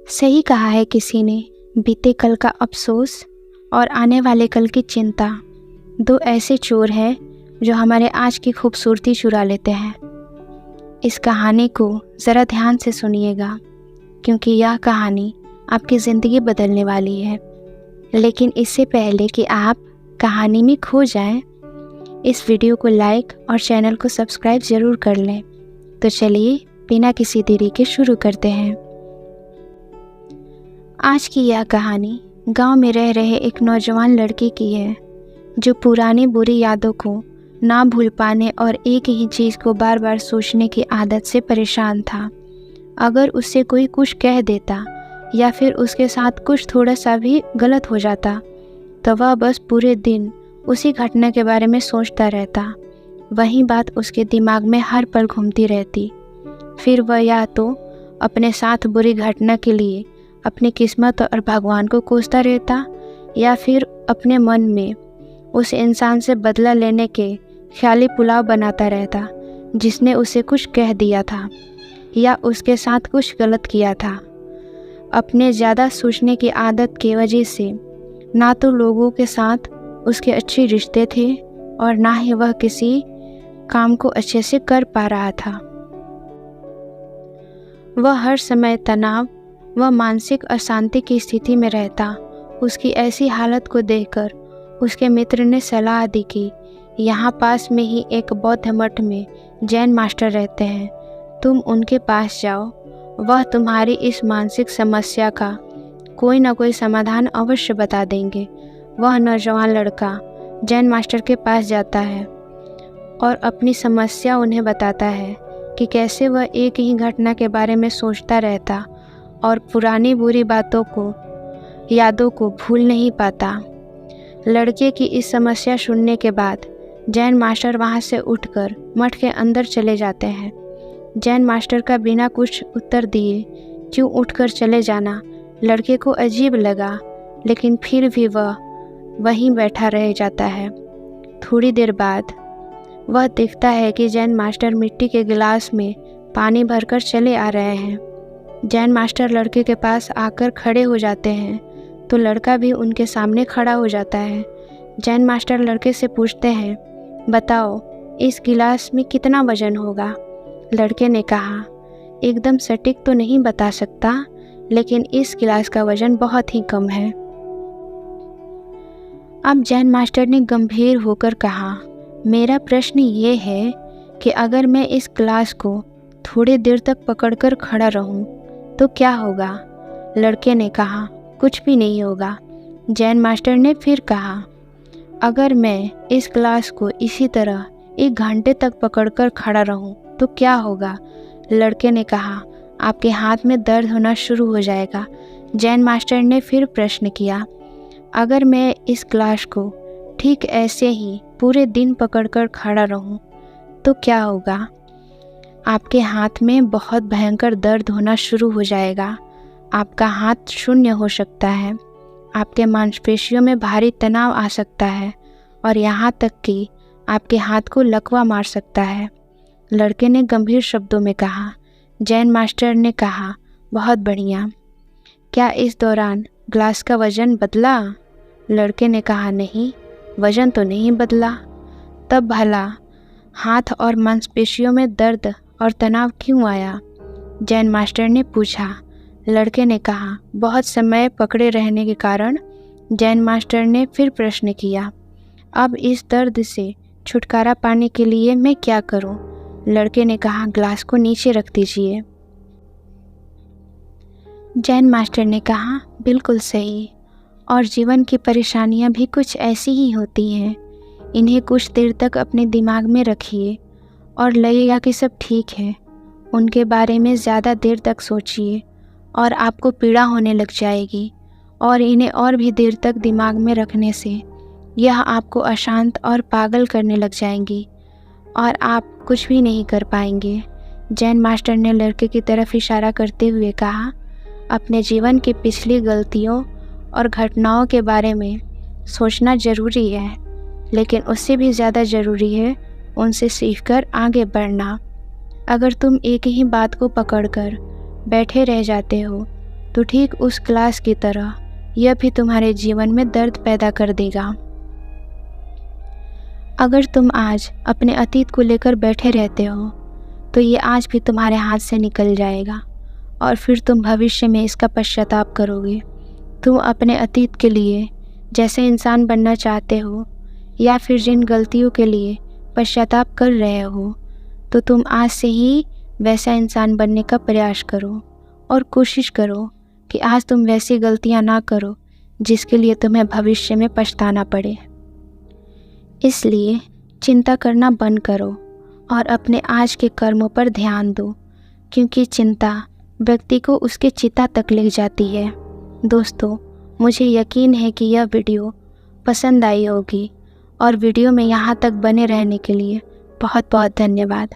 सही कहा है किसी ने, बीते कल का अफसोस और आने वाले कल की चिंता दो ऐसे चोर हैं जो हमारे आज की खूबसूरती चुरा लेते हैं। इस कहानी को ज़रा ध्यान से सुनिएगा, क्योंकि यह कहानी आपकी ज़िंदगी बदलने वाली है। लेकिन इससे पहले कि आप कहानी में खो जाएं, इस वीडियो को लाइक और चैनल को सब्सक्राइब ज़रूर कर लें। तो चलिए बिना किसी देरी के शुरू करते हैं। आज की यह कहानी गांव में रह रहे एक नौजवान लड़के की है, जो पुरानी बुरी यादों को ना भूल पाने और एक ही चीज़ को बार बार सोचने की आदत से परेशान था। अगर उससे कोई कुछ कह देता या फिर उसके साथ कुछ थोड़ा सा भी गलत हो जाता, तो वह बस पूरे दिन उसी घटना के बारे में सोचता रहता। वही बात उसके दिमाग में हर पल घूमती रहती। फिर वह या तो अपने साथ बुरी घटना के लिए अपनी किस्मत और भगवान को कोसता रहता, या फिर अपने मन में उस इंसान से बदला लेने के ख्याली पुलाव बनाता रहता जिसने उसे कुछ कह दिया था या उसके साथ कुछ गलत किया था। अपने ज़्यादा सोचने की आदत की वजह से ना तो लोगों के साथ उसके अच्छे रिश्ते थे और ना ही वह किसी काम को अच्छे से कर पा रहा था। वह हर समय तनाव व मानसिक अशांति की स्थिति में रहता। उसकी ऐसी हालत को देखकर उसके मित्र ने सलाह दी कि यहाँ पास में ही एक बौद्ध मठ में जैन मास्टर रहते हैं, तुम उनके पास जाओ, वह तुम्हारी इस मानसिक समस्या का कोई ना कोई समाधान अवश्य बता देंगे। वह नौजवान लड़का जैन मास्टर के पास जाता है और अपनी समस्या उन्हें बताता है कि कैसे वह एक ही घटना के बारे में सोचता रहता और पुरानी बुरी यादों को भूल नहीं पाता। लड़के की इस समस्या सुनने के बाद जैन मास्टर वहां से उठकर मठ के अंदर चले जाते हैं। जैन मास्टर का बिना कुछ उत्तर दिए क्यों उठकर चले जाना लड़के को अजीब लगा, लेकिन फिर भी वह वहीं बैठा रह जाता है। थोड़ी देर बाद वह देखता है कि जैन मास्टर मिट्टी के गिलास में पानी भरकर चले आ रहे हैं। जैन मास्टर लड़के के पास आकर खड़े हो जाते हैं, तो लड़का भी उनके सामने खड़ा हो जाता है। जैन मास्टर लड़के से पूछते हैं, बताओ इस गिलास में कितना वजन होगा? लड़के ने कहा, एकदम सटीक तो नहीं बता सकता, लेकिन इस गिलास का वजन बहुत ही कम है। अब जैन मास्टर ने गंभीर होकर कहा, मेरा प्रश्न ये है कि अगर मैं इस गिलास को थोड़ी देर तक पकड़कर खड़ा रहूं तो क्या होगा? लड़के ने कहा, कुछ भी नहीं होगा। जैन मास्टर ने फिर कहा, अगर मैं इस गिलास को इसी तरह 1 घंटे तक पकड़कर खड़ा रहूं तो क्या होगा? लड़के ने कहा, आपके हाथ में दर्द होना शुरू हो जाएगा। जैन मास्टर ने फिर प्रश्न किया, अगर मैं इस गिलास को ठीक ऐसे ही पूरे दिन पकड़कर खड़ा रहूं तो क्या होगा? आपके हाथ में बहुत भयंकर दर्द होना शुरू हो जाएगा। आपका हाथ शून्य हो सकता है, आपके मांसपेशियों में भारी तनाव आ सकता है और यहाँ तक कि आपके हाथ को लकवा मार सकता है। लड़के ने गंभीर शब्दों में कहा। जैन मास्टर ने कहा, बहुत बढ़िया। क्या इस दौरान ग्लास का वजन बदला? लड़के ने कहा, नहीं, वजन तो नहीं बदला। तब भला हाथ और मांसपेशियों में दर्द और तनाव क्यों आया? जैन मास्टर ने पूछा। लड़के ने कहा, बहुत समय पकड़े रहने के कारण। जैन मास्टर ने फिर प्रश्न किया, अब इस दर्द से छुटकारा पाने के लिए मैं क्या करूं? लड़के ने कहा, ग्लास को नीचे रख दीजिए। जैन मास्टर ने कहा, बिल्कुल सही। और जीवन की परेशानियां भी कुछ ऐसी ही होती हैं। इन्हें कुछ देर तक अपने दिमाग में रखिए और लगेगा कि सब ठीक है। उनके बारे में ज़्यादा देर तक सोचिए और आपको पीड़ा होने लग जाएगी, और इन्हें और भी देर तक दिमाग में रखने से यह आपको अशांत और पागल करने लग जाएंगी और आप कुछ भी नहीं कर पाएंगे। जैन मास्टर ने लड़के की तरफ इशारा करते हुए कहा, अपने जीवन की पिछली गलतियों और घटनाओं के बारे में सोचना ज़रूरी है, लेकिन उससे भी ज़्यादा ज़रूरी है उनसे सीखकर आगे बढ़ना। अगर तुम एक ही बात को पकड़कर बैठे रह जाते हो तो ठीक उस क्लास की तरह यह भी तुम्हारे जीवन में दर्द पैदा कर देगा। अगर तुम आज अपने अतीत को लेकर बैठे रहते हो तो ये आज भी तुम्हारे हाथ से निकल जाएगा और फिर तुम भविष्य में इसका पश्चाताप करोगे। तुम अपने अतीत के लिए जैसे इंसान बनना चाहते हो या फिर जिन गलतियों के लिए पश्चाताप कर रहे हो, तो तुम आज से ही वैसा इंसान बनने का प्रयास करो और कोशिश करो कि आज तुम वैसी गलतियां ना करो जिसके लिए तुम्हें भविष्य में पछताना पड़े। इसलिए चिंता करना बंद करो और अपने आज के कर्मों पर ध्यान दो, क्योंकि चिंता व्यक्ति को उसके चिता तक ले जाती है। दोस्तों, मुझे यकीन है कि यह वीडियो पसंद आई होगी और वीडियो में यहाँ तक बने रहने के लिए बहुत बहुत धन्यवाद।